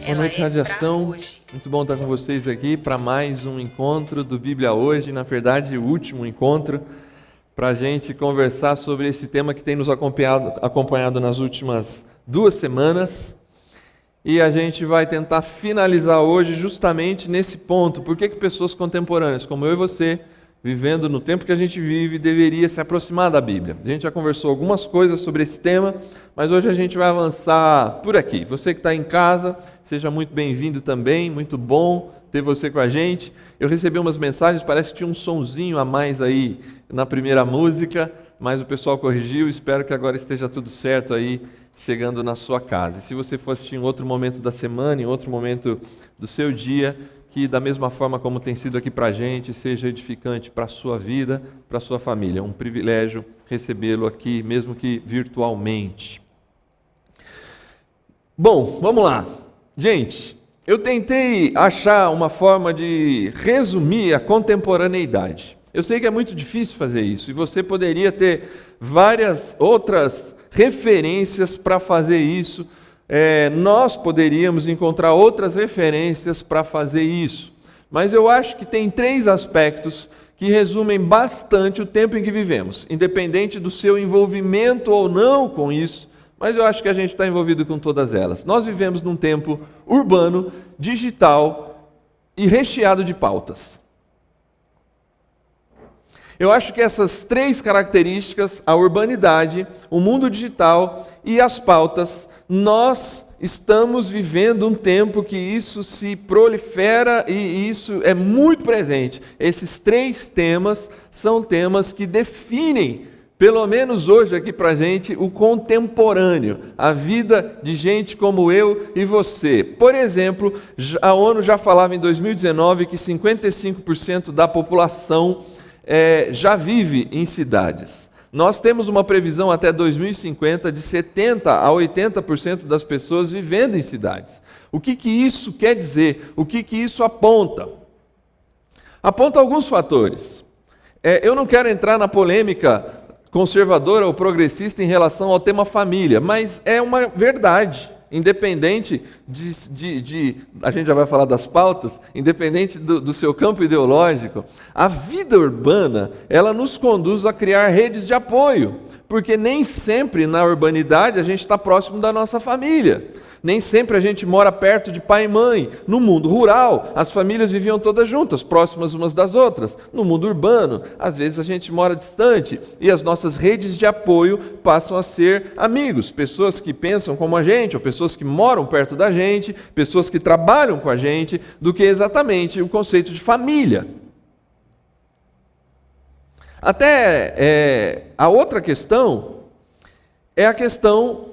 Boa noite, Radiação. Muito bom estar com vocês aqui para mais um encontro do Bíblia Hoje. Na verdade, o último encontro para a gente conversar sobre esse tema que tem nos acompanhado nas últimas 2 semanas. E a gente vai tentar finalizar hoje justamente nesse ponto. Por que pessoas contemporâneas, como eu e você, vivendo no tempo que a gente vive, deveria se aproximar da Bíblia? A gente já conversou algumas coisas sobre esse tema, mas hoje a gente vai avançar por aqui. Você que está em casa, seja muito bem-vindo também, muito bom ter você com a gente. Eu recebi umas mensagens, parece que tinha um sonzinho a mais aí na primeira música, mas o pessoal corrigiu, espero que agora esteja tudo certo aí, chegando na sua casa. E se você for assistir em outro momento da semana, em outro momento do seu dia, que da mesma forma como tem sido aqui para a gente, seja edificante para a sua vida, para a sua família. É um privilégio recebê-lo aqui, mesmo que virtualmente. Bom, vamos lá. Gente, eu tentei achar uma forma de resumir a contemporaneidade. Eu sei que é muito difícil fazer isso, e você poderia ter várias outras referências para fazer isso. Nós poderíamos encontrar outras referências para fazer isso, mas eu acho que tem 3 aspectos que resumem bastante o tempo em que vivemos, independente do seu envolvimento ou não com isso, mas eu acho que a gente está envolvido com todas elas. Nós vivemos num tempo urbano, digital e recheado de pautas. Eu acho que essas 3 características, a urbanidade, o mundo digital e as pautas, nós estamos vivendo um tempo que isso se prolifera e isso é muito presente. Esses 3 temas são temas que definem, pelo menos hoje aqui para a gente, o contemporâneo, a vida de gente como eu e você. Por exemplo, a ONU já falava em 2019 que 55% da população já vive em cidades. Nós temos uma previsão até 2050 de 70% a 80% das pessoas vivendo em cidades. O que isso quer dizer? O que isso aponta? Aponta alguns fatores. Eu não quero entrar na polêmica conservadora ou progressista em relação ao tema família, mas é uma verdade. Independente a gente já vai falar das pautas, independente do seu campo ideológico, a vida urbana, ela nos conduz a criar redes de apoio, porque nem sempre na urbanidade a gente está próximo da nossa família, nem sempre a gente mora perto de pai e mãe. No mundo rural, as famílias viviam todas juntas, próximas umas das outras. No mundo urbano, às vezes a gente mora distante e as nossas redes de apoio passam a ser amigos, pessoas que pensam como a gente, ou pessoas que moram perto da gente, pessoas que trabalham com a gente, do que exatamente o conceito de família. Até a outra questão é a questão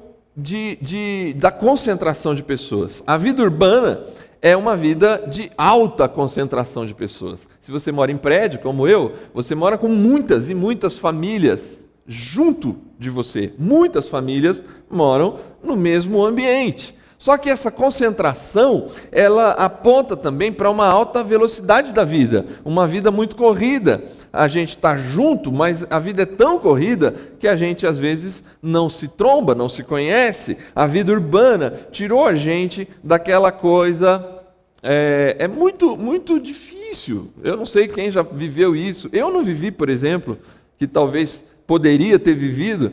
da concentração de pessoas. A vida urbana é uma vida de alta concentração de pessoas. Se você mora em prédio, como eu, você mora com muitas e muitas famílias junto de você. Muitas famílias moram no mesmo ambiente. Só que essa concentração, ela aponta também para uma alta velocidade da vida, uma vida muito corrida. A gente está junto, mas a vida é tão corrida que a gente às vezes não se tromba, não se conhece. A vida urbana tirou a gente daquela coisa. É muito, muito difícil. Eu não sei quem já viveu isso. Eu não vivi, por exemplo, que talvez poderia ter vivido.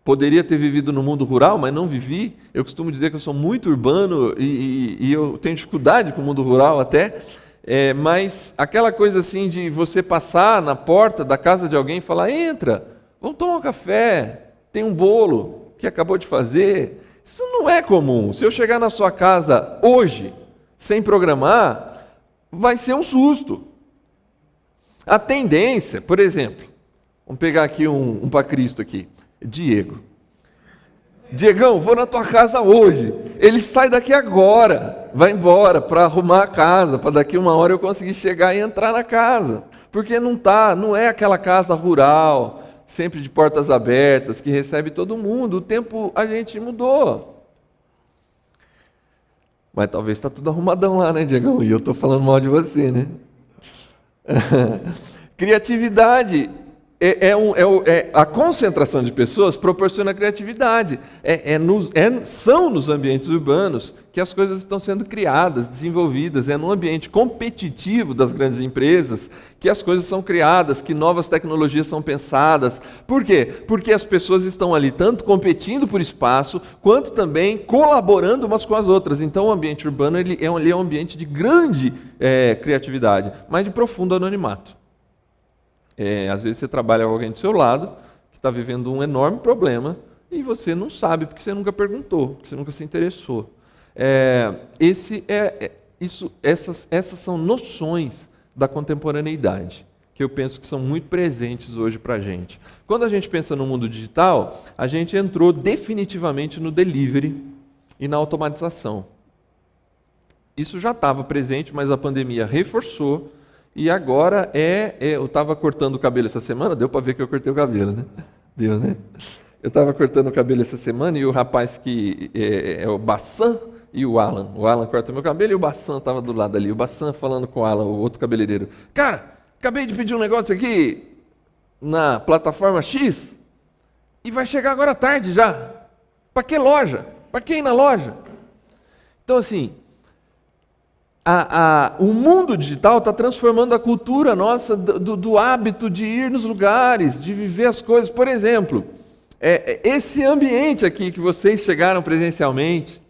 Poderia ter vivido no mundo rural, mas não vivi. Eu costumo dizer que eu sou muito urbano e eu tenho dificuldade com o mundo rural até. Mas aquela coisa assim de você passar na porta da casa de alguém e falar: entra, vamos tomar um café, tem um bolo que acabou de fazer. Isso não é comum. Se eu chegar na sua casa hoje, sem programar, vai ser um susto. A tendência, por exemplo, vamos pegar aqui um para Cristo aqui. Diegão, vou na tua casa hoje. Ele sai daqui agora, vai embora para arrumar a casa, para daqui 1 hora eu conseguir chegar e entrar na casa. Porque não é aquela casa rural, sempre de portas abertas, que recebe todo mundo. O tempo a gente mudou. Mas talvez está tudo arrumadão lá, né, Diegão? E eu estou falando mal de você, né? Criatividade. a concentração de pessoas proporciona criatividade. São nos ambientes urbanos que as coisas estão sendo criadas, desenvolvidas. É no ambiente competitivo das grandes empresas que as coisas são criadas, que novas tecnologias são pensadas. Por quê? Porque as pessoas estão ali tanto competindo por espaço, quanto também colaborando umas com as outras. Então o ambiente urbano ele é um ambiente de grande criatividade, mas de profundo anonimato. Às vezes você trabalha com alguém do seu lado que está vivendo um enorme problema e você não sabe porque você nunca perguntou, porque você nunca se interessou. Essas são noções da contemporaneidade que eu penso que são muito presentes hoje para a gente. Quando a gente pensa no mundo digital, a gente entrou definitivamente no delivery e na automatização. Isso já estava presente, mas a pandemia reforçou. E agora eu estava cortando o cabelo essa semana, deu para ver que eu cortei o cabelo, né? Deu, né? Eu estava cortando o cabelo essa semana e o rapaz que é o Bassan e o Alan. O Alan corta meu cabelo e o Bassan estava do lado ali. O Bassan falando com o Alan, o outro cabeleireiro. Cara, acabei de pedir um negócio aqui na plataforma X e vai chegar agora à tarde já. Para que loja? Para quem ir na loja? Então, assim, o mundo digital está transformando a cultura nossa do hábito de ir nos lugares, de viver as coisas. Por exemplo, esse ambiente aqui que vocês chegaram presencialmente,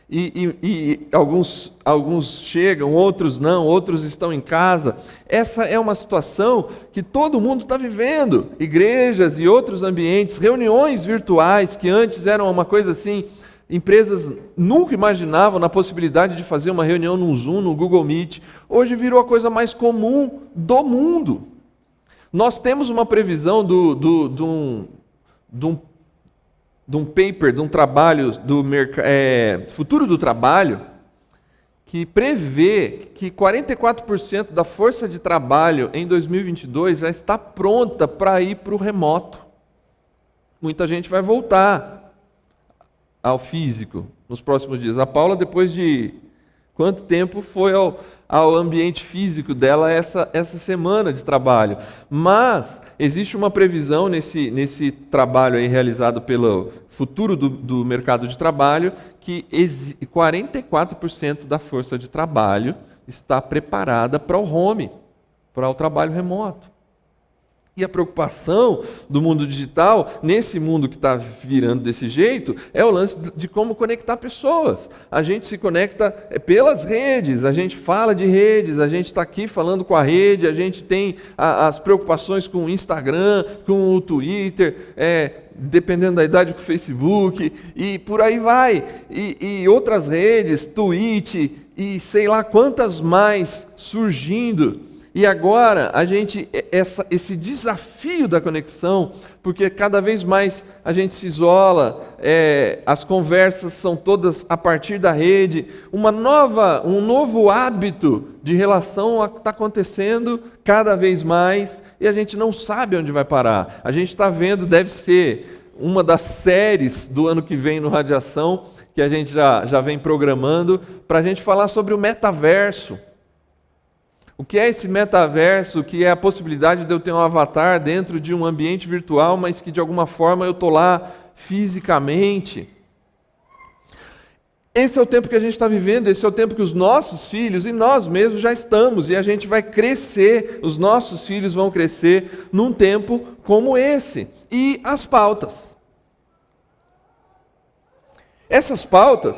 e alguns chegam, outros não, outros estão em casa. Essa é uma situação que todo mundo está vivendo. Igrejas e outros ambientes, reuniões virtuais que antes eram uma coisa assim. Empresas nunca imaginavam na possibilidade de fazer uma reunião no Zoom, no Google Meet. Hoje virou a coisa mais comum do mundo. Nós temos uma previsão de um paper, de um trabalho do futuro do trabalho, que prevê que 44% da força de trabalho em 2022 já está pronta para ir para o remoto. Muita gente vai voltar ao físico nos próximos dias. A Paula, depois de quanto tempo foi ao ambiente físico dela essa semana de trabalho? Mas existe uma previsão nesse trabalho aí realizado pelo futuro do mercado de trabalho que 44% da força de trabalho está preparada para o home, para o trabalho remoto. E a preocupação do mundo digital, nesse mundo que está virando desse jeito, é o lance de como conectar pessoas. A gente se conecta pelas redes, a gente fala de redes, a gente está aqui falando com a rede, a gente tem as preocupações com o Instagram, com o Twitter, dependendo da idade, com o Facebook, e por aí vai. E outras redes, Twitch, e sei lá quantas mais surgindo. E agora, esse desafio da conexão, porque cada vez mais a gente se isola, as conversas são todas a partir da rede, um novo hábito de relação está acontecendo cada vez mais, e a gente não sabe onde vai parar. A gente está vendo, deve ser uma das séries do ano que vem no Radiação, que a gente já vem programando, para a gente falar sobre o metaverso. O que é esse metaverso, que é a possibilidade de eu ter um avatar dentro de um ambiente virtual, mas que de alguma forma eu estou lá fisicamente. Esse é o tempo que a gente está vivendo, esse é o tempo que os nossos filhos e nós mesmos já estamos, e a gente vai crescer, os nossos filhos vão crescer num tempo como esse. E as pautas. Essas pautas,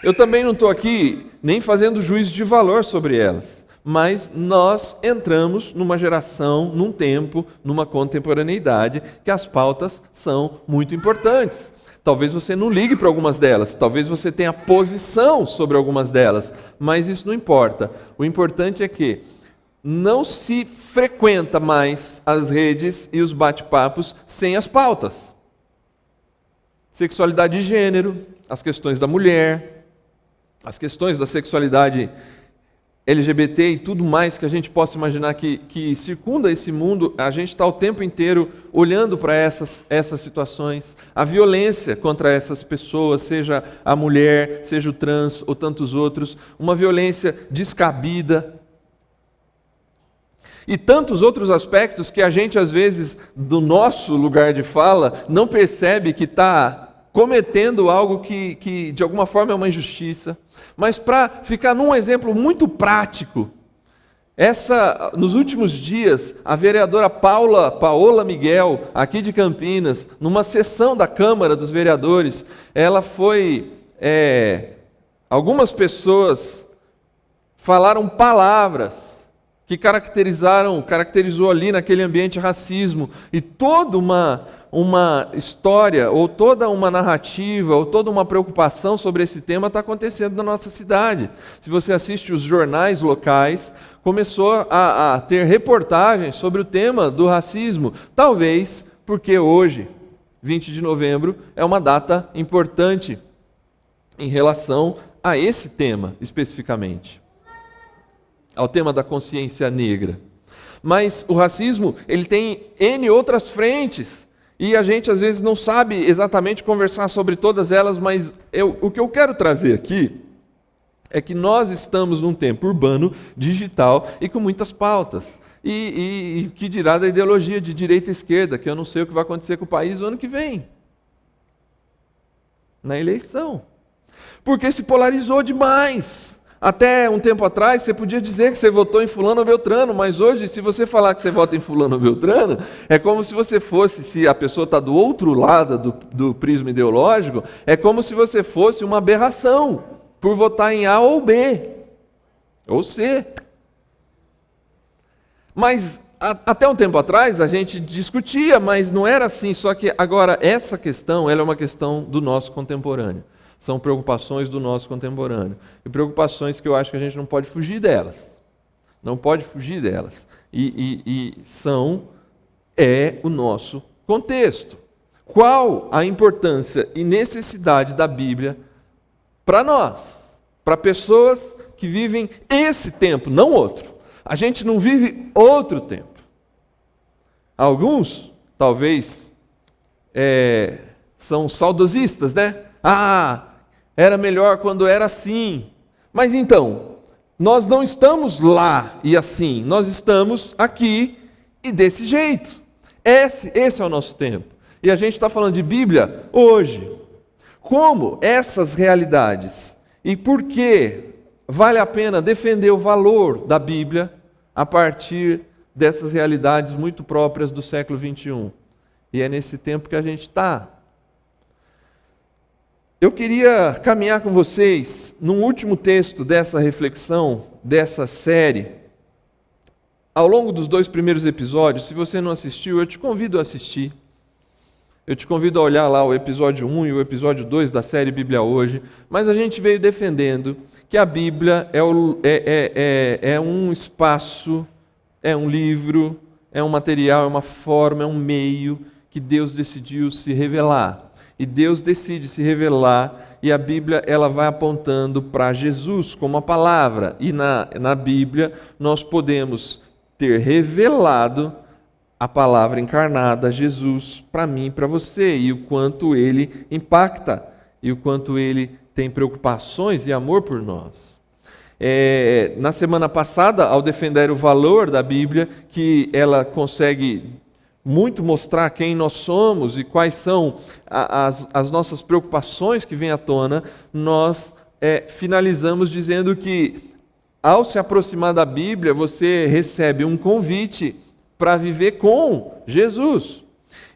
eu também não estou aqui nem fazendo juízo de valor sobre elas. Mas nós entramos numa geração, num tempo, numa contemporaneidade, que as pautas são muito importantes. Talvez você não ligue para algumas delas, talvez você tenha posição sobre algumas delas, mas isso não importa. O importante é que não se frequenta mais as redes e os bate-papos sem as pautas. Sexualidade de gênero, as questões da mulher, as questões da sexualidade LGBT e tudo mais que a gente possa imaginar que circunda esse mundo, a gente está o tempo inteiro olhando para essas situações. A violência contra essas pessoas, seja a mulher, seja o trans ou tantos outros, uma violência descabida. E tantos outros aspectos que a gente, às vezes, do nosso lugar de fala, não percebe que está cometendo algo que, de alguma forma, é uma injustiça. Mas para ficar num exemplo muito prático, nos últimos dias, a vereadora Paola Miguel, aqui de Campinas, numa sessão da Câmara dos Vereadores, ela foi... algumas pessoas falaram palavras que caracterizou ali naquele ambiente racismo, e toda uma história, ou toda uma narrativa, ou toda uma preocupação sobre esse tema está acontecendo na nossa cidade. Se você assiste os jornais locais, começou a ter reportagens sobre o tema do racismo, talvez porque hoje, 20 de novembro, é uma data importante em relação a esse tema especificamente, ao tema da consciência negra. Mas o racismo, ele tem N outras frentes, e a gente às vezes não sabe exatamente conversar sobre todas elas, mas o que eu quero trazer aqui é que nós estamos num tempo urbano, digital e com muitas pautas. E que dirá da ideologia de direita e esquerda, que eu não sei o que vai acontecer com o país no ano que vem, na eleição. Porque se polarizou demais. Até um tempo atrás, você podia dizer que você votou em fulano ou beltrano, mas hoje, se você falar que você vota em fulano ou beltrano, é como se você fosse, se a pessoa está do outro lado do prisma ideológico, é como se você fosse uma aberração por votar em A ou B, ou C. Mas até um tempo atrás a gente discutia, mas não era assim, só que agora essa questão, ela é uma questão do nosso contemporâneo. São preocupações do nosso contemporâneo. E preocupações que eu acho que a gente não pode fugir delas. Não pode fugir delas. É o nosso contexto. Qual a importância e necessidade da Bíblia para nós? Para pessoas que vivem esse tempo, não outro. A gente não vive outro tempo. Alguns, talvez, são saudosistas, né? Era melhor quando era assim. Mas então, nós não estamos lá e assim, nós estamos aqui e desse jeito. Esse é o nosso tempo. E a gente está falando de Bíblia hoje. Como essas realidades e por que vale a pena defender o valor da Bíblia a partir dessas realidades muito próprias do século XXI. E é nesse tempo que a gente está. Eu queria caminhar com vocês num último texto dessa reflexão, dessa série. Ao longo dos 2 primeiros episódios, se você não assistiu, eu te convido a assistir. Eu te convido a olhar lá o episódio 1 e o episódio 2 da série Bíblia Hoje. Mas a gente veio defendendo que a Bíblia é um espaço, é um livro, é um material, é uma forma, é um meio que Deus decidiu se revelar. E Deus decide se revelar, e a Bíblia ela vai apontando para Jesus como a palavra. E na Bíblia nós podemos ter revelado a palavra encarnada, Jesus, para mim e para você, e o quanto ele impacta, e o quanto ele tem preocupações e amor por nós. Na semana passada, ao defender o valor da Bíblia, que ela consegue muito mostrar quem nós somos e quais são as nossas preocupações que vêm à tona, nós finalizamos dizendo que, ao se aproximar da Bíblia, você recebe um convite para viver com Jesus.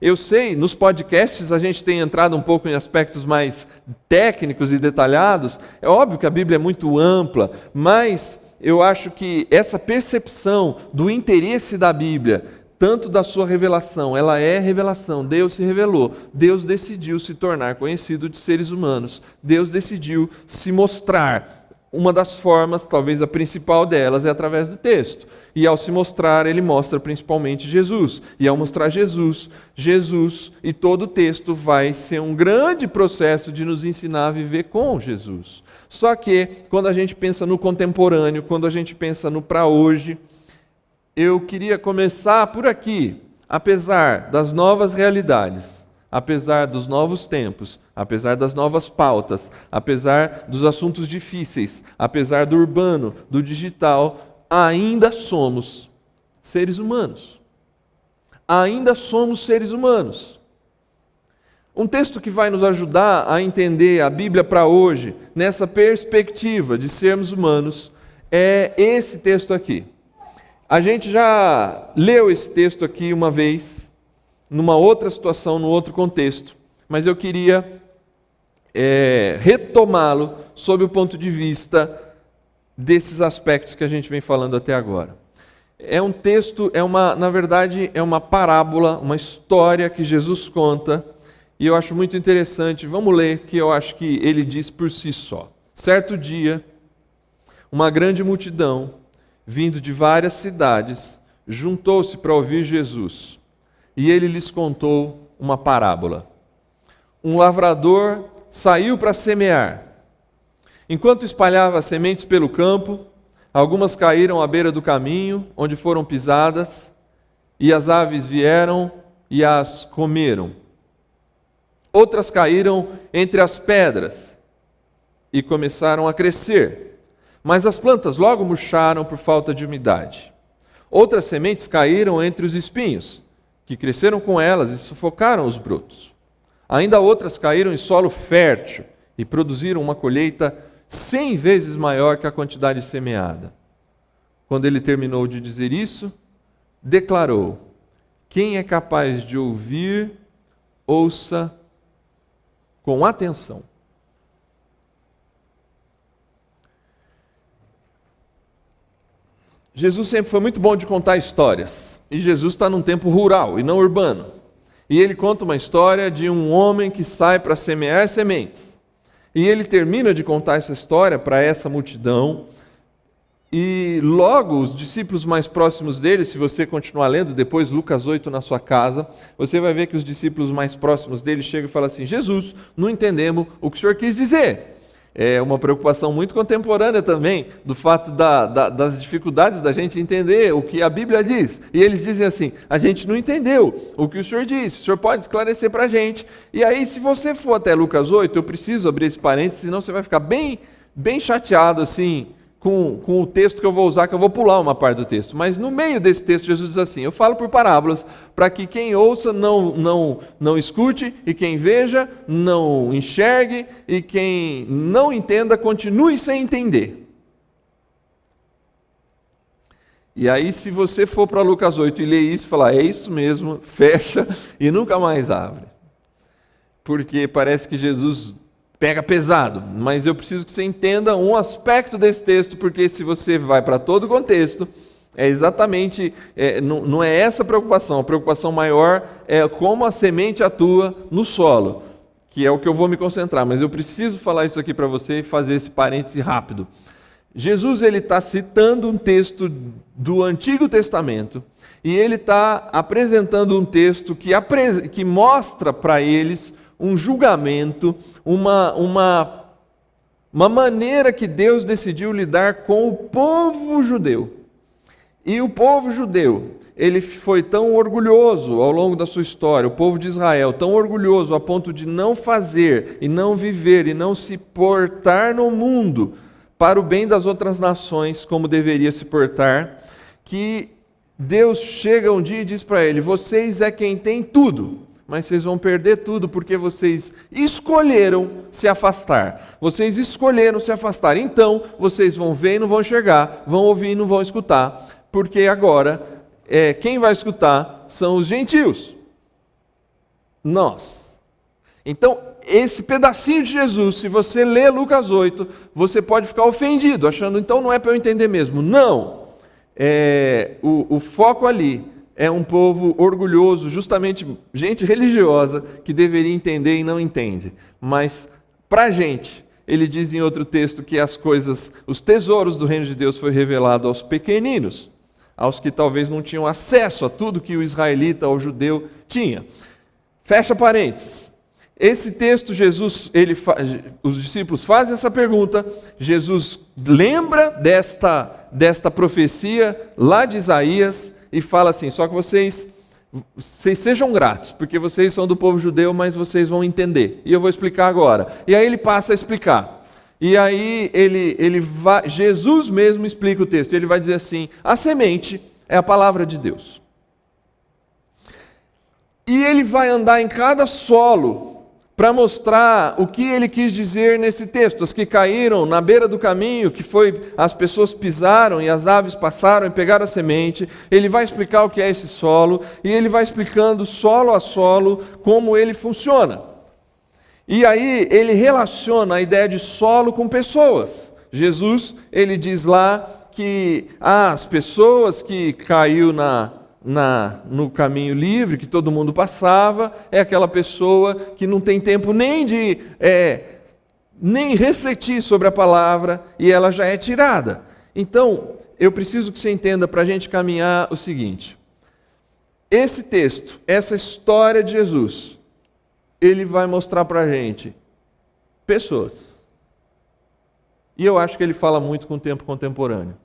Eu sei, nos podcasts a gente tem entrado um pouco em aspectos mais técnicos e detalhados. É óbvio que a Bíblia é muito ampla, mas eu acho que essa percepção do interesse da Bíblia, tanto da sua revelação, ela é revelação, Deus se revelou, Deus decidiu se tornar conhecido de seres humanos, Deus decidiu se mostrar. Uma das formas, talvez a principal delas, é através do texto. E ao se mostrar, ele mostra principalmente Jesus. E ao mostrar Jesus e todo o texto vai ser um grande processo de nos ensinar a viver com Jesus. Só que, quando a gente pensa no contemporâneo, quando a gente pensa no para hoje, eu queria começar por aqui. Apesar das novas realidades, apesar dos novos tempos, apesar das novas pautas, apesar dos assuntos difíceis, apesar do urbano, do digital, ainda somos seres humanos. Ainda somos seres humanos. Um texto que vai nos ajudar a entender a Bíblia para hoje, nessa perspectiva de sermos humanos, é esse texto aqui. A gente já leu esse texto aqui uma vez, numa outra situação, num outro contexto, mas eu queria retomá-lo sob o ponto de vista desses aspectos que a gente vem falando até agora. É um texto, na verdade, é uma parábola, uma história que Jesus conta, e eu acho muito interessante. Vamos ler, que eu acho que ele diz por si só. Certo dia, uma grande multidão, vindo de várias cidades, juntou-se para ouvir Jesus, e ele lhes contou uma parábola. Um lavrador saiu para semear. Enquanto espalhava as sementes pelo campo, algumas caíram à beira do caminho, onde foram pisadas, e as aves vieram e as comeram. Outras caíram entre as pedras e começaram a crescer, mas as plantas logo murcharam por falta de umidade. Outras sementes caíram entre os espinhos, que cresceram com elas e sufocaram os brotos. Ainda outras caíram em solo fértil e produziram uma colheita 100 vezes maior que a quantidade semeada. Quando ele terminou de dizer isso, declarou: quem é capaz de ouvir, ouça com atenção. Jesus sempre foi muito bom de contar histórias. E Jesus está num tempo rural e não urbano. E ele conta uma história de um homem que sai para semear sementes. E ele termina de contar essa história para essa multidão. E logo os discípulos mais próximos dele, se você continuar lendo depois Lucas 8 na sua casa, você vai ver que os discípulos mais próximos dele chegam e falam assim: Jesus, não entendemos o que o senhor quis dizer. É uma preocupação muito contemporânea também, do fato das dificuldades da gente entender o que a Bíblia diz. E eles dizem assim: a gente não entendeu o que o senhor disse, o senhor pode esclarecer para a gente. E aí, se você for até Lucas 8, eu preciso abrir esse parênteses, senão você vai ficar bem chateado assim, com o texto que eu vou usar, que eu vou pular uma parte do texto. Mas no meio desse texto, Jesus diz assim: eu falo por parábolas, para que quem ouça não escute, e quem veja não enxergue, e quem não entenda continue sem entender. E aí, se você for para Lucas 8 e ler isso e falar: é isso mesmo, fecha e nunca mais abre. Porque parece que Jesus pega pesado, mas eu preciso que você entenda um aspecto desse texto, porque se você vai para todo o contexto, é exatamente, não é essa a preocupação maior é como a semente atua no solo, que é o que eu vou me concentrar, mas eu preciso falar isso aqui para você e fazer esse parêntese rápido. Jesus está citando um texto do Antigo Testamento, e ele está apresentando um texto que mostra para eles um julgamento, uma maneira que Deus decidiu lidar com o povo judeu. E o povo judeu, ele foi tão orgulhoso ao longo da sua história, o povo de Israel, tão orgulhoso a ponto de não fazer, e não viver, e não se portar no mundo para o bem das outras nações, como deveria se portar, que Deus chega um dia e diz para ele: vocês é quem tem tudo, mas vocês vão perder tudo porque vocês escolheram se afastar. Vocês escolheram se afastar. Então, vocês vão ver e não vão enxergar, vão ouvir e não vão escutar, porque agora, quem vai escutar são os gentios. Nós. Então, esse pedacinho de Jesus, se você ler Lucas 8, você pode ficar ofendido, achando, então não é para eu entender mesmo. Não. O foco ali é um povo orgulhoso, justamente gente religiosa, que deveria entender e não entende. Mas, para a gente, ele diz em outro texto que os tesouros do reino de Deus foi revelado aos pequeninos, aos que talvez não tinham acesso a tudo que o israelita ou o judeu tinha. Fecha parênteses. Esse texto, os discípulos fazem essa pergunta, Jesus lembra desta profecia lá de Isaías, e fala assim: só que vocês sejam gratos, porque vocês são do povo judeu, mas vocês vão entender. E eu vou explicar agora. E aí ele passa a explicar. E aí Jesus mesmo explica o texto. Ele vai dizer assim: a semente é a palavra de Deus. E ele vai andar em cada solo para mostrar o que ele quis dizer nesse texto. As que caíram na beira do caminho, que foi as pessoas pisaram e as aves passaram e pegaram a semente. Ele vai explicar o que é esse solo e ele vai explicando solo a solo como ele funciona. E aí ele relaciona a ideia de solo com pessoas. Jesus, ele diz lá que as pessoas que caiu no caminho livre, que todo mundo passava, é aquela pessoa que não tem tempo nem de nem refletir sobre a palavra e ela já é tirada. Então, eu preciso que você entenda para a gente caminhar o seguinte: esse texto, essa história de Jesus, ele vai mostrar para a gente pessoas. E eu acho que ele fala muito com o tempo contemporâneo.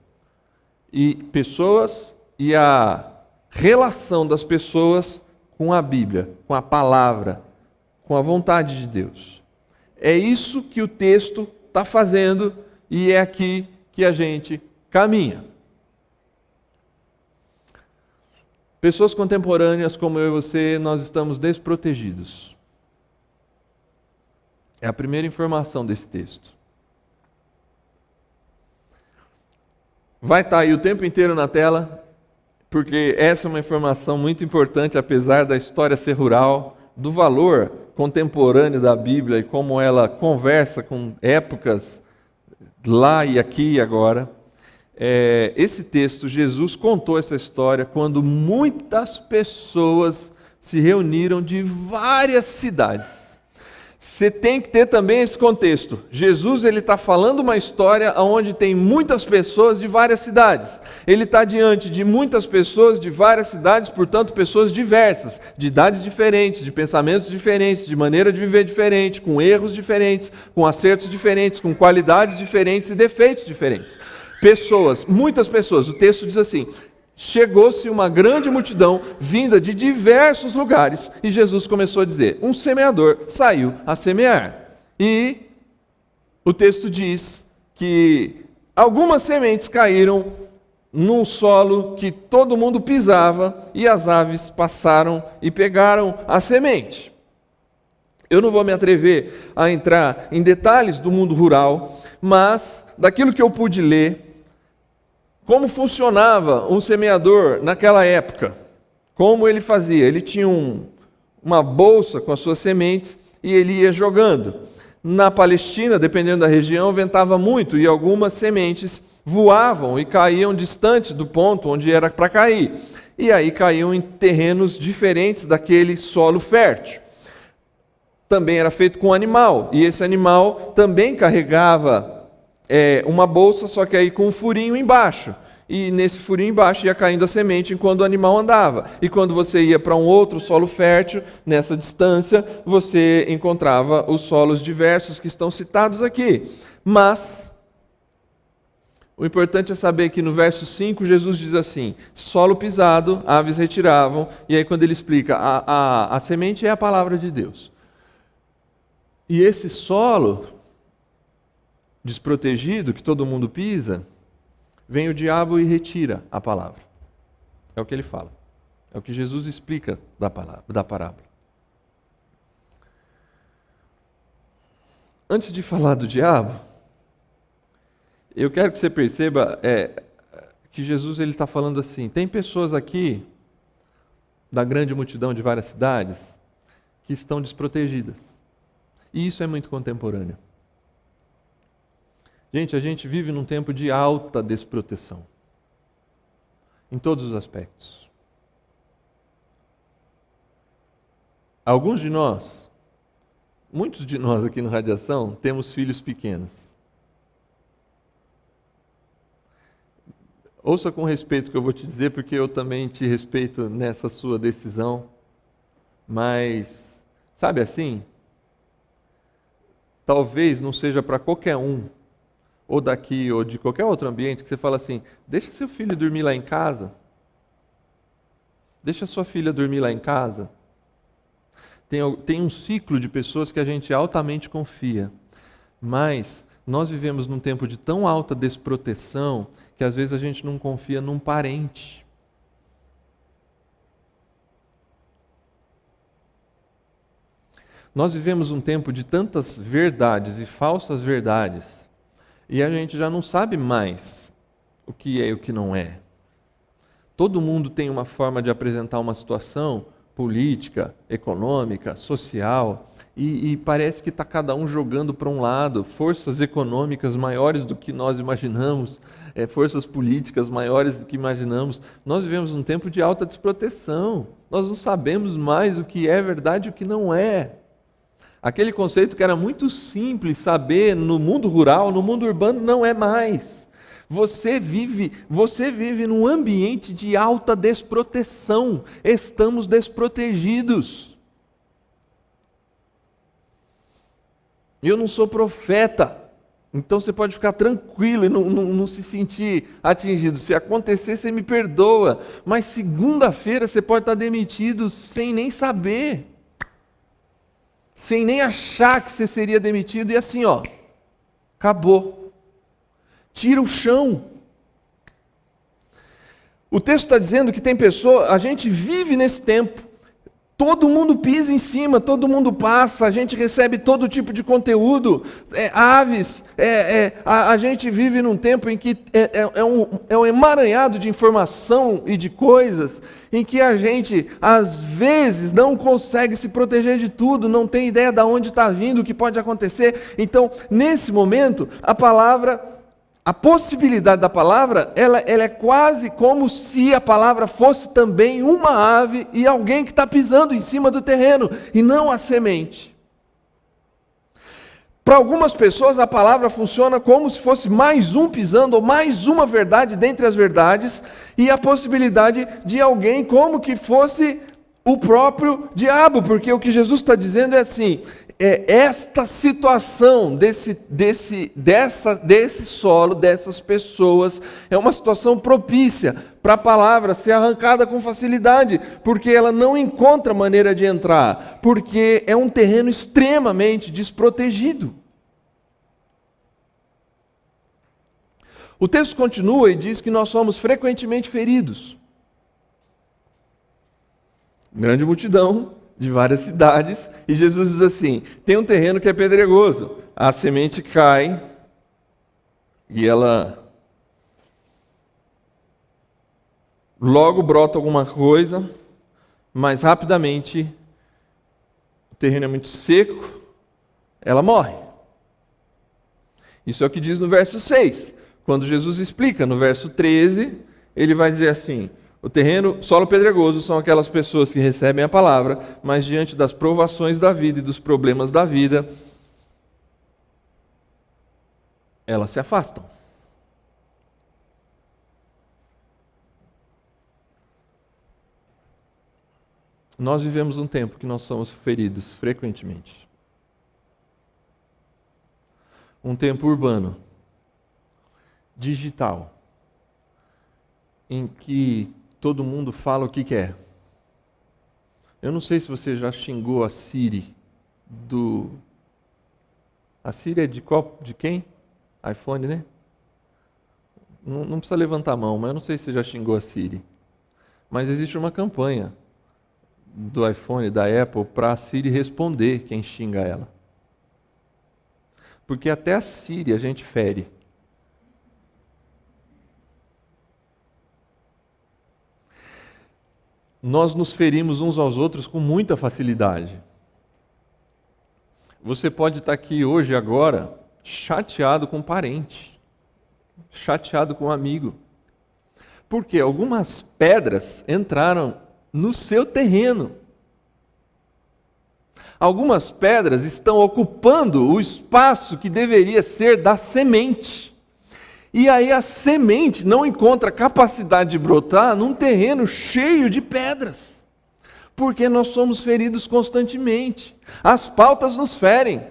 E pessoas e a relação das pessoas com a Bíblia, com a palavra, com a vontade de Deus. É isso que o texto está fazendo e é aqui que a gente caminha. Pessoas contemporâneas como eu e você, nós estamos desprotegidos. É a primeira informação desse texto. Vai estar aí o tempo inteiro na tela, porque essa é uma informação muito importante, apesar da história ser rural, do valor contemporâneo da Bíblia e como ela conversa com épocas lá e aqui e agora. Esse texto, Jesus contou essa história quando muitas pessoas se reuniram de várias cidades. Você tem que ter também esse contexto. Jesus ele está falando uma história onde tem muitas pessoas de várias cidades. Ele está diante de muitas pessoas de várias cidades, portanto pessoas diversas, de idades diferentes, de pensamentos diferentes, de maneira de viver diferente, com erros diferentes, com acertos diferentes, com qualidades diferentes e defeitos diferentes. Pessoas, muitas pessoas. O texto diz assim: chegou-se uma grande multidão vinda de diversos lugares e Jesus começou a dizer: um semeador saiu a semear. E o texto diz que algumas sementes caíram num solo que todo mundo pisava e as aves passaram e pegaram a semente. Eu não vou me atrever a entrar em detalhes do mundo rural, mas daquilo que eu pude ler, como funcionava um semeador naquela época? Como ele fazia? Ele tinha uma bolsa com as suas sementes e ele ia jogando. Na Palestina, dependendo da região, ventava muito e algumas sementes voavam e caíam distante do ponto onde era para cair. E aí caíam em terrenos diferentes daquele solo fértil. Também era feito com animal, e esse animal também carregava uma bolsa, só que aí com um furinho embaixo. E nesse furinho embaixo ia caindo a semente enquanto o animal andava. E quando você ia para um outro solo fértil, nessa distância, você encontrava os solos diversos que estão citados aqui. Mas o importante é saber que no verso 5 Jesus diz assim: solo pisado, aves retiravam. E aí quando ele explica, a semente é a palavra de Deus. E esse solo desprotegido, que todo mundo pisa, vem o diabo e retira a palavra. É o que ele fala. É o que Jesus explica da parábola. Antes de falar do diabo, eu quero que você perceba que Jesus está falando assim: tem pessoas aqui, da grande multidão de várias cidades, que estão desprotegidas. E isso é muito contemporâneo. Gente, a gente vive num tempo de alta desproteção. Em todos os aspectos. Alguns de nós, muitos de nós aqui no Radiação, temos filhos pequenos. Ouça com respeito o que eu vou te dizer, porque eu também te respeito nessa sua decisão. Mas, sabe assim? Talvez não seja para qualquer um, ou daqui, ou de qualquer outro ambiente, que você fala assim: deixa seu filho dormir lá em casa. Deixa sua filha dormir lá em casa. Tem um ciclo de pessoas que a gente altamente confia. Mas nós vivemos num tempo de tão alta desproteção que às vezes a gente não confia num parente. Nós vivemos um tempo de tantas verdades e falsas verdades, e a gente já não sabe mais o que é e o que não é. Todo mundo tem uma forma de apresentar uma situação política, econômica, social, e parece que está cada um jogando para um lado, forças econômicas maiores do que nós imaginamos, forças políticas maiores do que imaginamos. Nós vivemos um tempo de alta desproteção, nós não sabemos mais o que é verdade e o que não é. Aquele conceito que era muito simples saber no mundo rural, no mundo urbano, não é mais. Você vive num ambiente de alta desproteção. Estamos desprotegidos. Eu não sou profeta, então você pode ficar tranquilo e não se sentir atingido. Se acontecer, você me perdoa. Mas segunda-feira você pode estar demitido sem nem saber. Sem nem achar que você seria demitido, e assim, acabou. Tira o chão. O texto está dizendo que tem pessoa, a gente vive nesse tempo, todo mundo pisa em cima, todo mundo passa, a gente recebe todo tipo de conteúdo, aves, a gente vive num tempo em que é um emaranhado de informação e de coisas, em que a gente, às vezes, não consegue se proteger de tudo, não tem ideia de onde está vindo, o que pode acontecer. Então, nesse momento, a possibilidade da palavra, ela é quase como se a palavra fosse também uma ave e alguém que está pisando em cima do terreno, e não a semente. Para algumas pessoas a palavra funciona como se fosse mais um pisando, ou mais uma verdade dentre as verdades, e a possibilidade de alguém como que fosse o próprio diabo, porque o que Jesus está dizendo é assim, esta situação desse solo, dessas pessoas, é uma situação propícia para a palavra ser arrancada com facilidade, porque ela não encontra maneira de entrar, porque é um terreno extremamente desprotegido. O texto continua e diz que nós somos frequentemente feridos. Grande multidão de várias cidades, e Jesus diz assim, tem um terreno que é pedregoso, a semente cai, e ela logo brota alguma coisa, mas rapidamente o terreno é muito seco, ela morre. Isso é o que diz no verso 6. Quando Jesus explica no verso 13, ele vai dizer assim, o terreno, solo pedregoso, são aquelas pessoas que recebem a palavra, mas diante das provações da vida e dos problemas da vida, elas se afastam. Nós vivemos um tempo que nós somos feridos frequentemente. Um tempo urbano, digital, em que todo mundo fala o que quer. Eu não sei se você já xingou a Siri A Siri é de quem? iPhone, né? Não precisa levantar a mão, mas eu não sei se você já xingou a Siri. Mas existe uma campanha do iPhone, da Apple, para a Siri responder quem xinga ela. Porque até a Siri a gente fere. Nós nos ferimos uns aos outros com muita facilidade. Você pode estar aqui hoje, agora, chateado com um parente, chateado com um amigo. Porque algumas pedras entraram no seu terreno. Algumas pedras estão ocupando o espaço que deveria ser da semente. E aí a semente não encontra capacidade de brotar num terreno cheio de pedras. Porque nós somos feridos constantemente. As pautas nos ferem.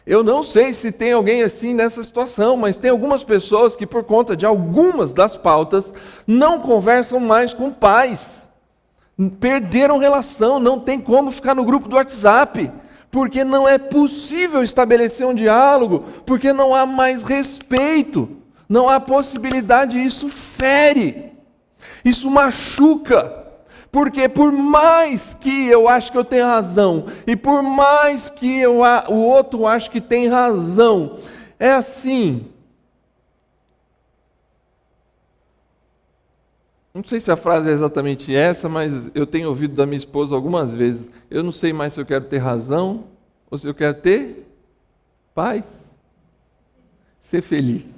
Eu não sei se tem alguém assim nessa situação, mas tem algumas pessoas que, por conta de algumas das pautas, não conversam mais com pais. Perderam relação, não tem como ficar no grupo do WhatsApp, porque não é possível estabelecer um diálogo, porque não há mais respeito, não há possibilidade, isso fere, isso machuca, Porque por mais que eu acho que eu tenho razão, e por mais que o outro ache que tem razão, é assim. Não sei se a frase é exatamente essa, mas eu tenho ouvido da minha esposa algumas vezes. Eu não sei mais se eu quero ter razão ou se eu quero ter paz, ser feliz.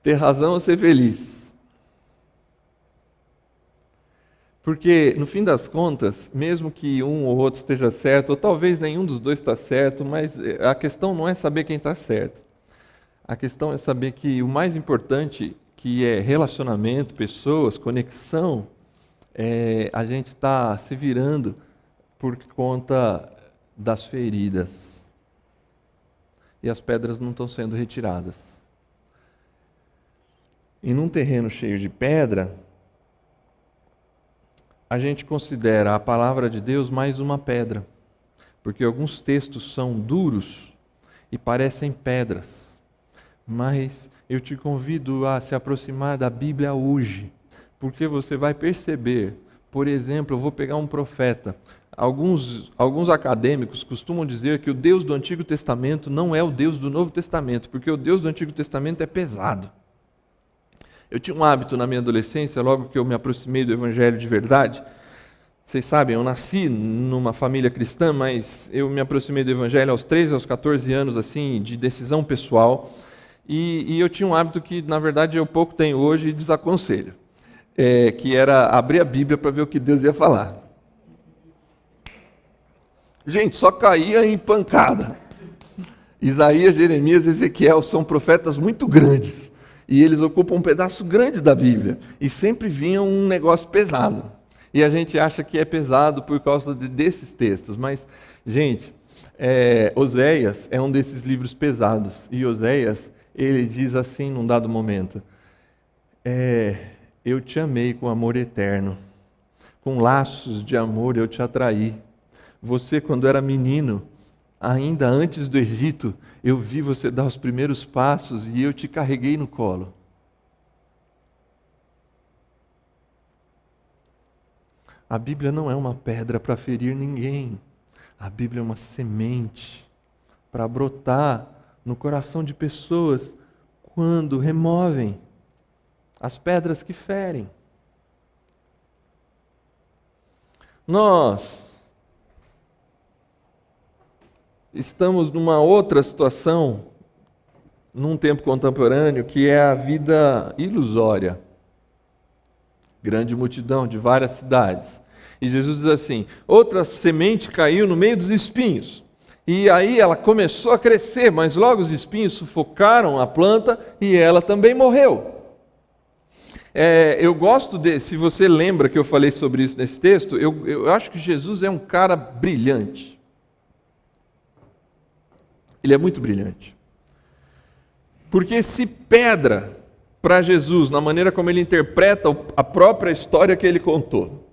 Ter razão ou ser feliz. Porque, no fim das contas, mesmo que um ou outro esteja certo, ou talvez nenhum dos dois está certo, mas a questão não é saber quem está certo. A questão é saber que o mais importante, que é relacionamento, pessoas, conexão, a gente está se virando por conta das feridas. E as pedras não estão sendo retiradas. E num terreno cheio de pedra, a gente considera a palavra de Deus mais uma pedra. Porque alguns textos são duros e parecem pedras. Mas eu te convido a se aproximar da Bíblia hoje, porque você vai perceber, por exemplo, eu vou pegar um profeta. Alguns acadêmicos costumam dizer que o Deus do Antigo Testamento não é o Deus do Novo Testamento, porque o Deus do Antigo Testamento é pesado. Eu tinha um hábito na minha adolescência, logo que eu me aproximei do Evangelho de verdade. Vocês sabem, eu nasci numa família cristã, mas eu me aproximei do Evangelho aos 13, aos 14 anos, assim, de decisão pessoal. E eu tinha um hábito que, na verdade, eu pouco tenho hoje e desaconselho, que era abrir a Bíblia para ver o que Deus ia falar. Gente, só caía em pancada. Isaías, Jeremias e Ezequiel são profetas muito grandes, e eles ocupam um pedaço grande da Bíblia, e sempre vinha um negócio pesado. E a gente acha que é pesado por causa desses textos, mas, gente, Oséias é um desses livros pesados, e Oséias, ele diz assim num dado momento, eu te amei com amor eterno, com laços de amor eu te atraí. Você, quando era menino, ainda antes do Egito, eu vi você dar os primeiros passos e eu te carreguei no colo. A Bíblia não é uma pedra para ferir ninguém. A Bíblia é uma semente para brotar no coração de pessoas quando removem as pedras que ferem. Nós estamos numa outra situação, num tempo contemporâneo, que é a vida ilusória. Grande multidão de várias cidades. E Jesus diz assim, outra semente caiu no meio dos espinhos. E aí ela começou a crescer, mas logo os espinhos sufocaram a planta e ela também morreu. Eu gosto se você lembra que eu falei sobre isso nesse texto, eu acho que Jesus é um cara brilhante. Ele é muito brilhante. Porque se pedra para Jesus, na maneira como ele interpreta a própria história que ele contou,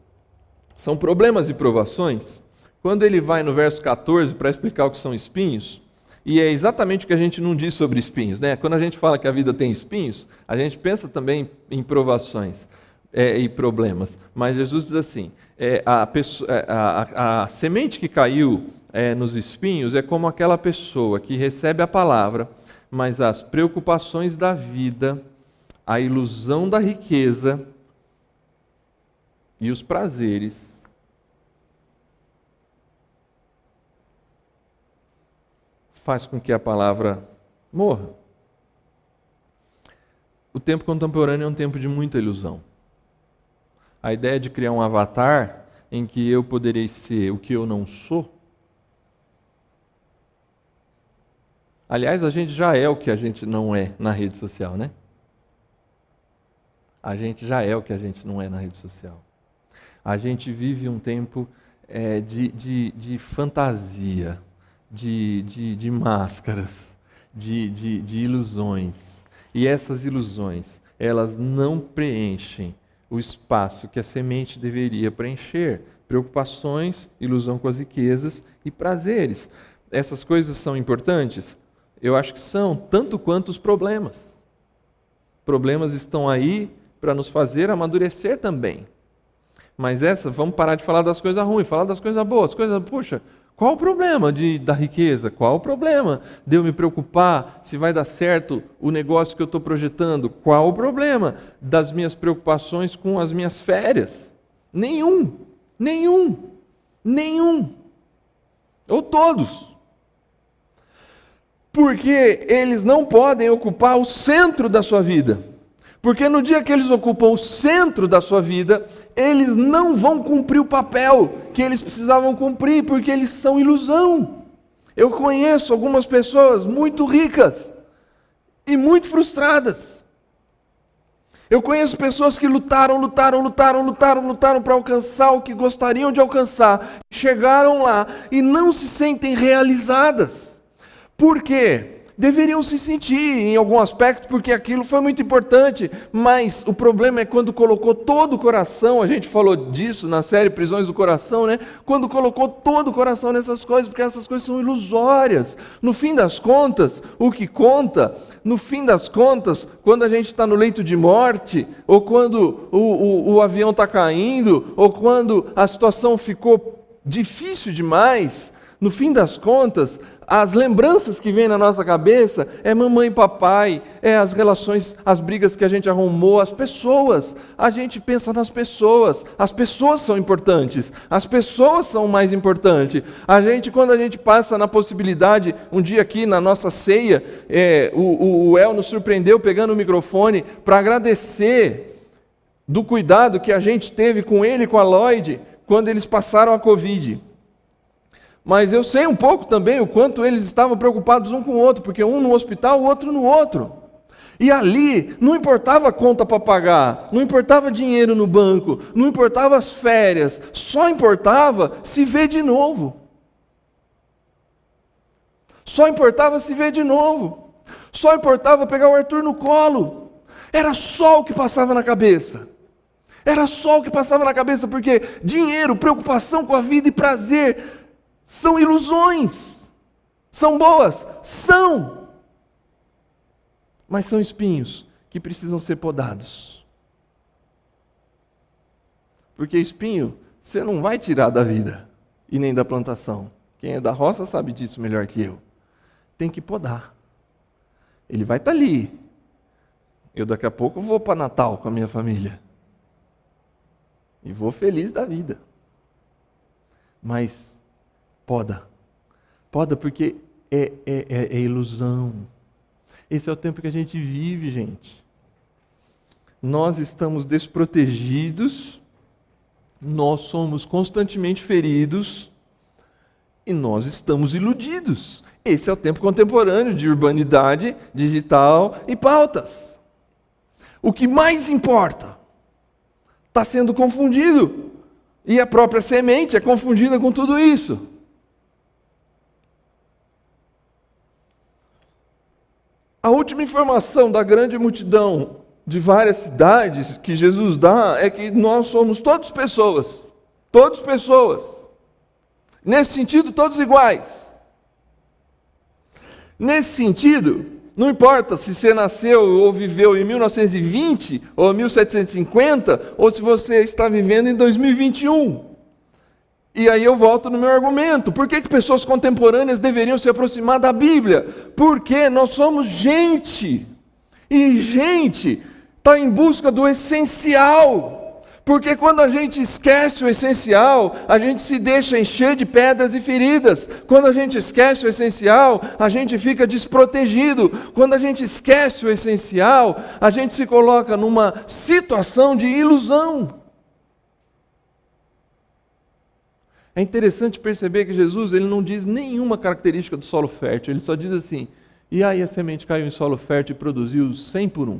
são problemas e provações, quando ele vai no verso 14 para explicar o que são espinhos, e é exatamente o que a gente não diz sobre espinhos, né? Quando a gente fala que a vida tem espinhos, a gente pensa também em provações e problemas. Mas Jesus diz assim, a semente que caiu nos espinhos é como aquela pessoa que recebe a palavra, mas as preocupações da vida, a ilusão da riqueza e os prazeres faz com que a palavra morra. O tempo contemporâneo é um tempo de muita ilusão. A ideia de criar um avatar em que eu poderei ser o que eu não sou. Aliás, a gente já é o que a gente não é na rede social, né? A gente já é o que a gente não é na rede social. A gente vive um tempo de fantasia, de máscaras, de ilusões. E essas ilusões, elas não preenchem o espaço que a semente deveria preencher. Preocupações, ilusão com as riquezas e prazeres. Essas coisas são importantes? Eu acho que são, tanto quanto os problemas. Problemas estão aí para nos fazer amadurecer também. Mas vamos parar de falar das coisas ruins, falar das coisas boas. Poxa, qual o problema da riqueza? Qual o problema de eu me preocupar se vai dar certo o negócio que eu estou projetando? Qual o problema das minhas preocupações com as minhas férias? Nenhum. Ou todos. Porque eles não podem ocupar o centro da sua vida. Porque no dia que eles ocupam o centro da sua vida, eles não vão cumprir o papel que eles precisavam cumprir, porque eles são ilusão. Eu conheço algumas pessoas muito ricas e muito frustradas. Eu conheço pessoas que lutaram para alcançar o que gostariam de alcançar, chegaram lá e não se sentem realizadas. Por quê? Deveriam se sentir em algum aspecto, porque aquilo foi muito importante, mas o problema é quando colocou todo o coração, a gente falou disso na série Prisões do Coração, né? Quando colocou todo o coração nessas coisas, porque essas coisas são ilusórias. No fim das contas, o que conta, quando a gente está no leito de morte, ou quando o avião está caindo, ou quando a situação ficou difícil demais, no fim das contas, as lembranças que vêm na nossa cabeça é mamãe e papai, é as relações, as brigas que a gente arrumou, as pessoas. A gente pensa nas pessoas. As pessoas são importantes. As pessoas são o mais importante. Quando a gente passa na possibilidade, um dia aqui na nossa ceia, o El nos surpreendeu pegando o microfone para agradecer do cuidado que a gente teve com ele e com a Lloyd quando eles passaram a Covid. Mas eu sei um pouco também o quanto eles estavam preocupados um com o outro, porque um no hospital, o outro no outro. E ali não importava conta para pagar, não importava dinheiro no banco, não importava as férias, só importava se ver de novo. Só importava se ver de novo. Só importava pegar o Arthur no colo. Era só o que passava na cabeça. Era só o que passava na cabeça, porque dinheiro, preocupação com a vida e prazer são ilusões. São boas? São. Mas são espinhos que precisam ser podados. Porque espinho você não vai tirar da vida e nem da plantação. Quem é da roça sabe disso melhor que eu. Tem que podar. Ele vai estar ali. Eu daqui a pouco vou para Natal com a minha família. E vou feliz da vida. Mas poda. Poda porque é ilusão. Esse é o tempo que a gente vive, gente. Nós estamos desprotegidos, nós somos constantemente feridos e nós estamos iludidos. Esse é o tempo contemporâneo de urbanidade digital e pautas. O que mais importa está sendo confundido. E a própria semente é confundida com tudo isso. A última informação da grande multidão de várias cidades que Jesus dá é que nós somos todos pessoas. Todos pessoas. Nesse sentido, todos iguais. Nesse sentido, não importa se você nasceu ou viveu em 1920 ou 1750, ou se você está vivendo em 2021. E aí eu volto no meu argumento. Por que pessoas contemporâneas deveriam se aproximar da Bíblia? Porque nós somos gente. E gente está em busca do essencial. Porque quando a gente esquece o essencial, a gente se deixa encher de pedras e feridas. Quando a gente esquece o essencial, a gente fica desprotegido. Quando a gente esquece o essencial, a gente se coloca numa situação de ilusão. É interessante perceber que Jesus ele não diz nenhuma característica do solo fértil, ele só diz assim, e aí a semente caiu em solo fértil e produziu 100 por 1.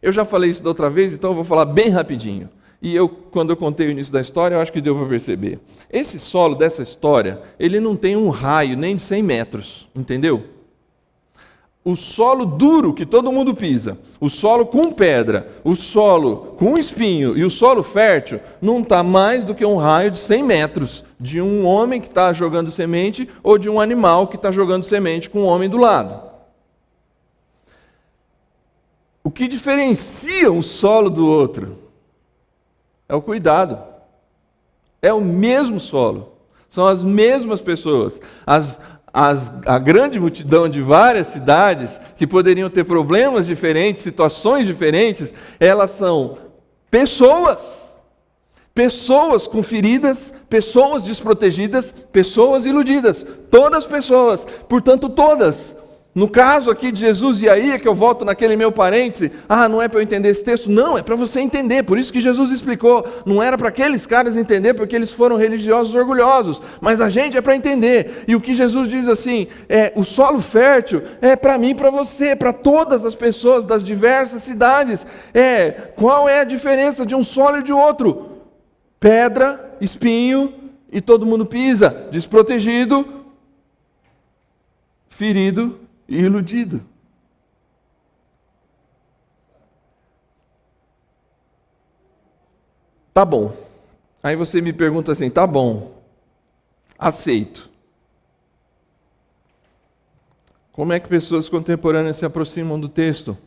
Eu já falei isso da outra vez, então eu vou falar bem rapidinho. E quando eu contei o início da história, eu acho que deu para perceber. Esse solo dessa história, ele não tem um raio nem de 100 metros, entendeu? O solo duro que todo mundo pisa, o solo com pedra, o solo com espinho e o solo fértil, não está mais do que um raio de 100 metros de um homem que está jogando semente ou de um animal que está jogando semente com um homem do lado. que diferencia um solo do outro é o cuidado. É o mesmo solo. São as mesmas pessoas. A grande multidão de várias cidades que poderiam ter problemas diferentes, situações diferentes, elas são pessoas. Pessoas com feridas, pessoas desprotegidas, pessoas iludidas. Todas pessoas. Portanto, todas. No caso aqui de Jesus, e aí é que eu volto naquele meu parêntese, não é para eu entender esse texto, não, é para você entender, por isso que Jesus explicou, não era para aqueles caras entender, porque eles foram religiosos orgulhosos, mas a gente é para entender, e o que Jesus diz assim, o solo fértil é para mim e para você, para todas as pessoas das diversas cidades, qual é a diferença de um solo e de outro? Pedra, espinho, e todo mundo pisa, desprotegido, ferido, e iludido. Tá bom. Aí você me pergunta assim, tá bom, aceito. Como é que pessoas contemporâneas se aproximam do texto?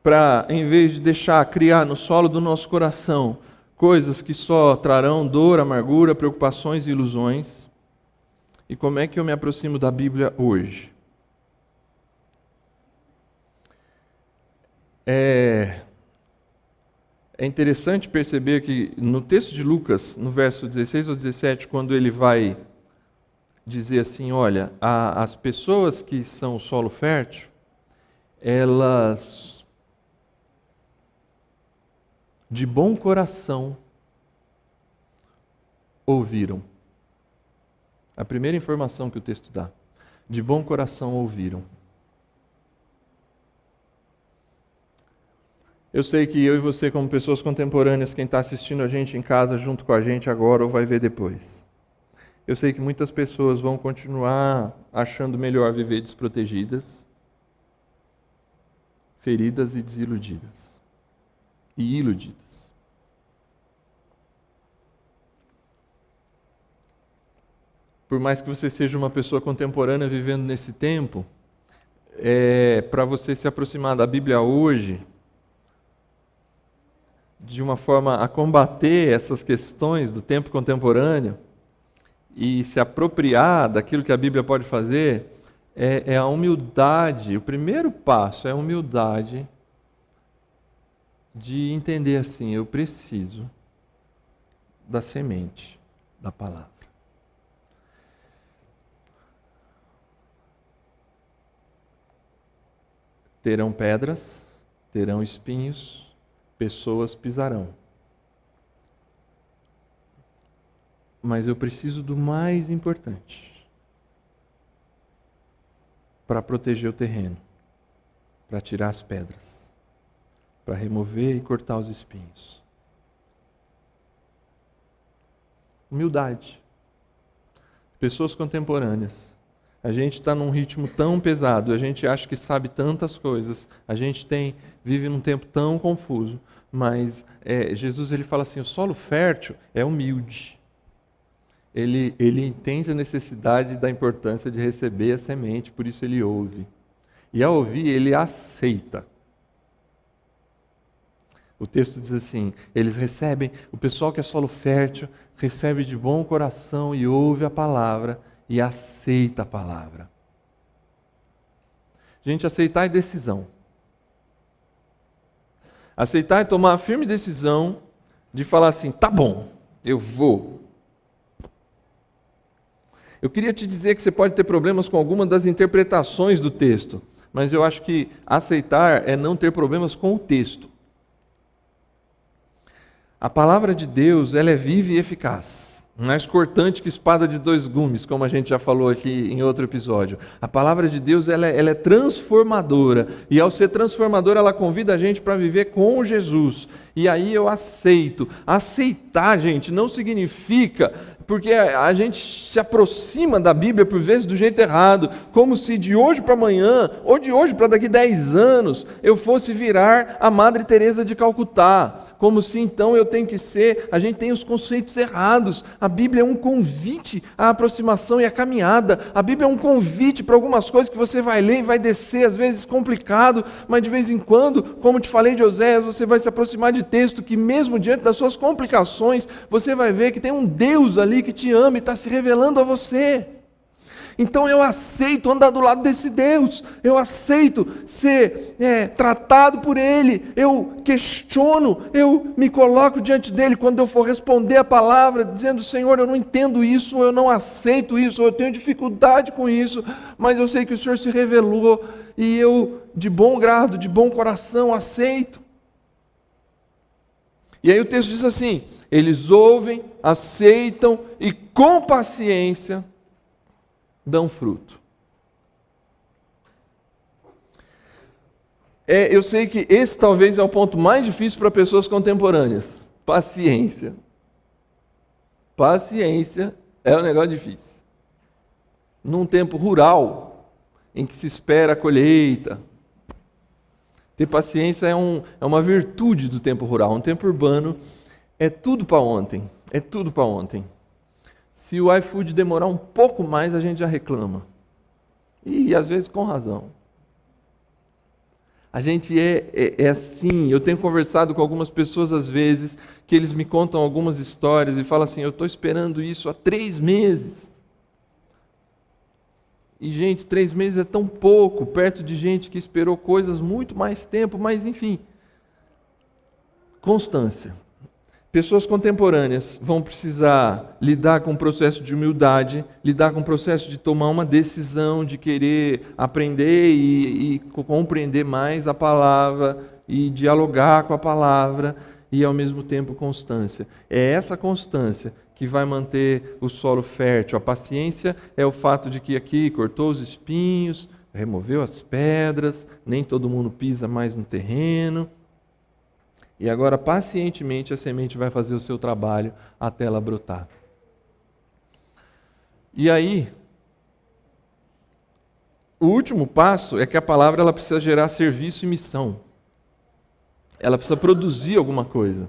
Para, em vez de deixar criar no solo do nosso coração coisas que só trarão dor, amargura, preocupações e ilusões. E como é que eu me aproximo da Bíblia hoje? É interessante perceber que no texto de Lucas, no verso 16 ou 17, quando ele vai dizer assim, olha, as pessoas que são solo fértil, elas de bom coração ouviram. A primeira informação que o texto dá, de bom coração ouviram. Eu sei que eu e você, como pessoas contemporâneas, quem está assistindo a gente em casa junto com a gente agora ou vai ver depois. Eu sei que muitas pessoas vão continuar achando melhor viver desprotegidas, feridas e desiludidas. E iludidas. Por mais que você seja uma pessoa contemporânea vivendo nesse tempo, para você se aproximar da Bíblia hoje, de uma forma a combater essas questões do tempo contemporâneo e se apropriar daquilo que a Bíblia pode fazer, é a humildade. O primeiro passo é a humildade de entender assim, eu preciso da semente da palavra. Terão pedras, terão espinhos, pessoas pisarão. Mas eu preciso do mais importante para proteger o terreno, para tirar as pedras, para remover e cortar os espinhos. Humildade. Pessoas contemporâneas. A gente está num ritmo tão pesado, a gente acha que sabe tantas coisas, a gente vive num tempo tão confuso, mas Jesus ele fala assim, o solo fértil é humilde. Ele entende a necessidade da importância de receber a semente, por isso ele ouve. E ao ouvir, ele aceita. O texto diz assim, eles recebem, o pessoal que é solo fértil, recebe de bom coração e ouve a palavra, e aceita a palavra. Gente, aceitar é decisão. Aceitar é tomar a firme decisão de falar assim, tá bom, eu vou. Eu queria te dizer que você pode ter problemas com alguma das interpretações do texto, mas eu acho que aceitar é não ter problemas com o texto. A palavra de Deus, ela é viva e eficaz. Mais cortante que espada de dois gumes, como a gente já falou aqui em outro episódio. A palavra de Deus ela é transformadora, e ao ser transformadora ela convida a gente para viver com Jesus. E aí eu aceito. Aceitar, gente, não significa porque a gente se aproxima da Bíblia por vezes do jeito errado, como se de hoje para amanhã, ou de hoje para daqui 10 anos, eu fosse virar a Madre Teresa de Calcutá, como se então eu tenho que ser, a gente tem os conceitos errados. A Bíblia é um convite à aproximação e à caminhada, a Bíblia é um convite para algumas coisas que você vai ler e vai descer, às vezes complicado, mas de vez em quando, como te falei de Oséias, você vai se aproximar de texto que mesmo diante das suas complicações, você vai ver que tem um Deus ali que te ama e está se revelando a você. Então eu aceito andar do lado desse Deus, eu aceito ser tratado por Ele, eu questiono, eu me coloco diante dEle quando eu for responder a palavra, dizendo: Senhor, eu não entendo isso, eu não aceito isso, eu tenho dificuldade com isso, mas eu sei que o Senhor se revelou e eu, de bom grado, de bom coração, aceito. E aí o texto diz assim: eles ouvem, aceitam e com paciência dão fruto. Eu sei que esse talvez é o ponto mais difícil para pessoas contemporâneas. Paciência. Paciência é um negócio difícil. Num tempo rural, em que se espera a colheita, ter paciência é uma virtude do tempo rural. Um tempo urbano é tudo para ontem. É tudo para ontem. Se o iFood demorar um pouco mais, a gente já reclama. E às vezes com razão. A gente é assim. Eu tenho conversado com algumas pessoas às vezes, que eles me contam algumas histórias e falam assim: eu estou esperando isso há 3 meses. E gente, 3 meses é tão pouco, perto de gente que esperou coisas muito mais tempo, mas enfim. Constância. Pessoas contemporâneas vão precisar lidar com o processo de humildade, lidar com o processo de tomar uma decisão, de querer aprender e compreender mais a palavra e dialogar com a palavra e, ao mesmo tempo, constância. É essa constância que vai manter o solo fértil. A paciência é o fato de que aqui cortou os espinhos, removeu as pedras, nem todo mundo pisa mais no terreno. E agora, pacientemente, a semente vai fazer o seu trabalho até ela brotar. E aí, o último passo é que a palavra ela precisa gerar serviço e missão. Ela precisa produzir alguma coisa.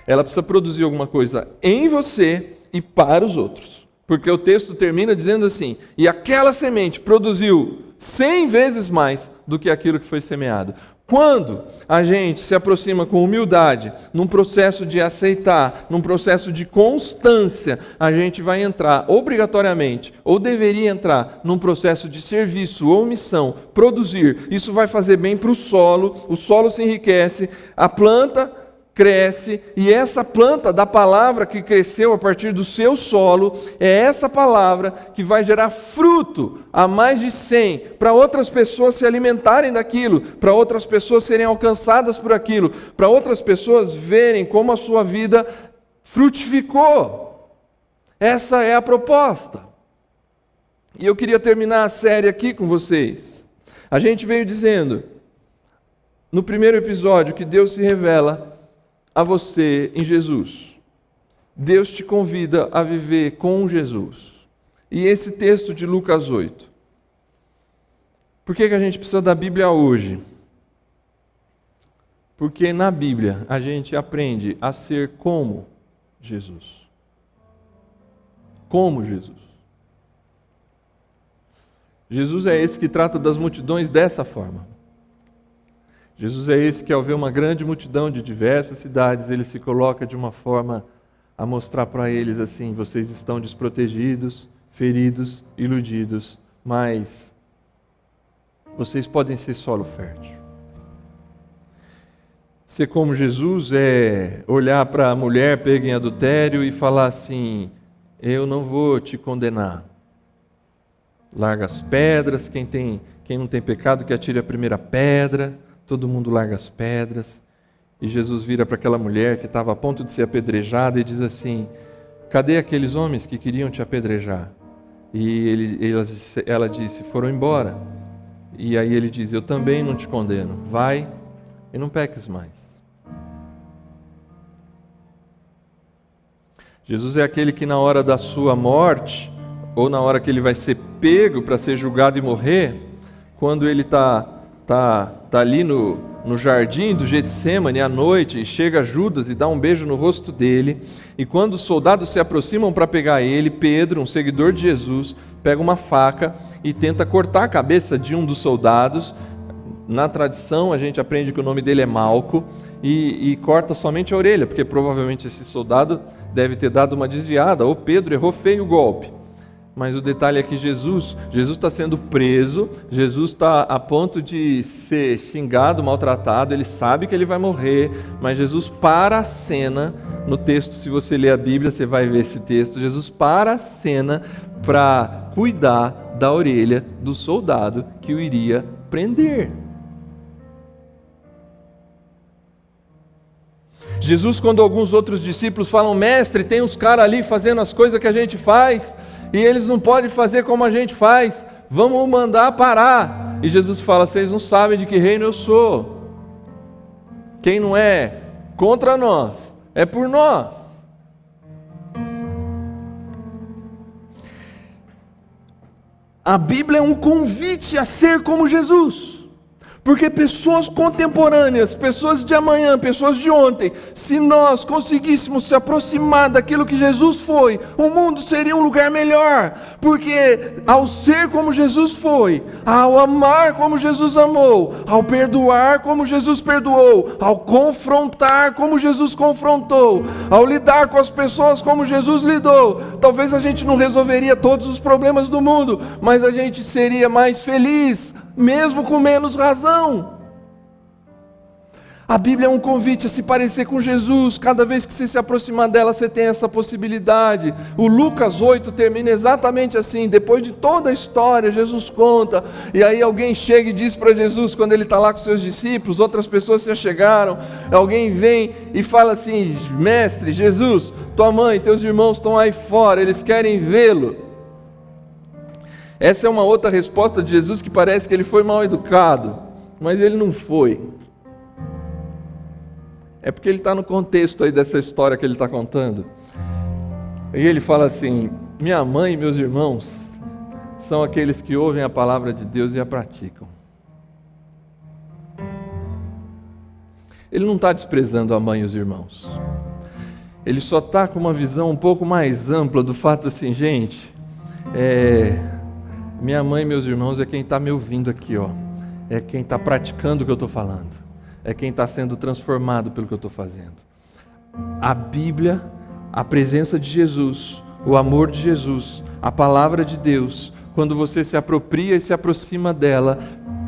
Ela precisa produzir alguma coisa em você e para os outros. Porque o texto termina dizendo assim: e aquela semente produziu 100 vezes mais do que aquilo que foi semeado. Quando a gente se aproxima com humildade, num processo de aceitar, num processo de constância, a gente vai entrar obrigatoriamente, ou deveria entrar, num processo de serviço ou missão, produzir. Isso vai fazer bem para o solo se enriquece, a planta cresce, e essa planta da palavra que cresceu a partir do seu solo, é essa palavra que vai gerar fruto a mais de 100, para outras pessoas se alimentarem daquilo, para outras pessoas serem alcançadas por aquilo, para outras pessoas verem como a sua vida frutificou. Essa é a proposta. E eu queria terminar a série aqui com vocês. A gente veio dizendo, no primeiro episódio, que Deus se revela a você em Jesus. Deus te convida a viver com Jesus. E esse texto de Lucas 8. Por que a gente precisa da Bíblia hoje? Porque na Bíblia a gente aprende a ser como Jesus. Como Jesus. Jesus é esse que trata das multidões dessa forma. Jesus é esse que, ao ver uma grande multidão de diversas cidades, ele se coloca de uma forma a mostrar para eles assim: vocês estão desprotegidos, feridos, iludidos, mas vocês podem ser solo fértil. Ser como Jesus é olhar para a mulher pega em adultério e falar assim: eu não vou te condenar. Larga as pedras, quem não tem pecado que atire a primeira pedra. Todo mundo larga as pedras, e Jesus vira para aquela mulher que estava a ponto de ser apedrejada e diz assim: cadê aqueles homens que queriam te apedrejar? E ela disse: foram embora. E aí ele diz: eu também não te condeno, vai e não peques mais. Jesus é aquele que na hora da sua morte, ou na hora que ele vai ser pego para ser julgado e morrer, quando ele está ali no jardim do Getsemane à noite, e chega Judas e dá um beijo no rosto dele, e quando os soldados se aproximam para pegar ele, Pedro, um seguidor de Jesus, pega uma faca e tenta cortar a cabeça de um dos soldados. Na tradição a gente aprende que o nome dele é Malco, e corta somente a orelha, porque provavelmente esse soldado deve ter dado uma desviada, ou Pedro errou feio o golpe. Mas o detalhe é que Jesus está sendo preso, Jesus está a ponto de ser xingado, maltratado, ele sabe que ele vai morrer, mas Jesus para a cena, no texto, se você ler a Bíblia, você vai ver esse texto, Jesus para a cena para cuidar da orelha do soldado que o iria prender. Jesus, quando alguns outros discípulos falam, mestre, tem uns caras ali fazendo as coisas que a gente faz, e eles não podem fazer como a gente faz, vamos mandar parar. E Jesus fala, vocês não sabem de que reino eu sou. Quem não é contra nós, é por nós. A Bíblia é um convite a ser como Jesus. Porque pessoas contemporâneas, pessoas de amanhã, pessoas de ontem, se nós conseguíssemos se aproximar daquilo que Jesus foi, o mundo seria um lugar melhor. Porque ao ser como Jesus foi, ao amar como Jesus amou, ao perdoar como Jesus perdoou, ao confrontar como Jesus confrontou, ao lidar com as pessoas como Jesus lidou, talvez a gente não resolveria todos os problemas do mundo, mas a gente seria mais feliz, mesmo com menos razão. A Bíblia é um convite a se parecer com Jesus. Cada vez que você se aproximar dela, você tem essa possibilidade. O Lucas 8 termina exatamente assim. Depois de toda a história, Jesus conta, e aí alguém chega e diz para Jesus, quando ele está lá com seus discípulos, outras pessoas já chegaram, alguém vem e fala assim, mestre, Jesus, tua mãe, teus irmãos estão aí fora, eles querem vê-lo. Essa é uma outra resposta de Jesus que parece que ele foi mal educado, mas ele não foi. É porque ele está no contexto aí dessa história que ele está contando. E ele fala assim, minha mãe e meus irmãos são aqueles que ouvem a palavra de Deus e a praticam. Ele não está desprezando a mãe e os irmãos. Ele só está com uma visão um pouco mais ampla do fato assim, gente, minha mãe e meus irmãos é quem está me ouvindo aqui, ó. É quem está praticando o que eu estou falando. É quem está sendo transformado pelo que eu estou fazendo. A Bíblia, a presença de Jesus, o amor de Jesus, a palavra de Deus, quando você se apropria e se aproxima dela,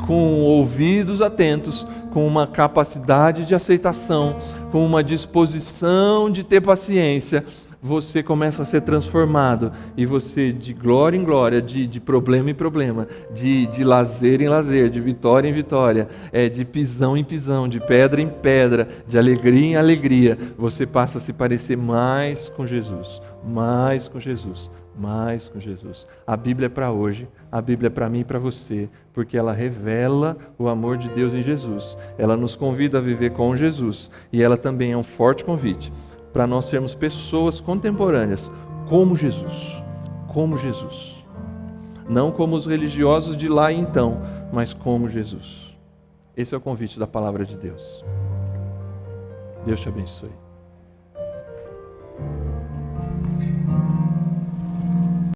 com ouvidos atentos, com uma capacidade de aceitação, com uma disposição de ter paciência, você começa a ser transformado, e você de glória em glória, de problema em problema, de lazer em lazer, de vitória em vitória, de pisão em pisão, de pedra em pedra, de alegria em alegria, você passa a se parecer mais com Jesus, mais com Jesus, mais com Jesus. A Bíblia é para hoje, a Bíblia é para mim e para você, porque ela revela o amor de Deus em Jesus, ela nos convida a viver com Jesus, e ela também é um forte convite para nós sermos pessoas contemporâneas, como Jesus, não como os religiosos de lá e então, mas como Jesus. Esse é o convite da palavra de Deus. Deus te abençoe.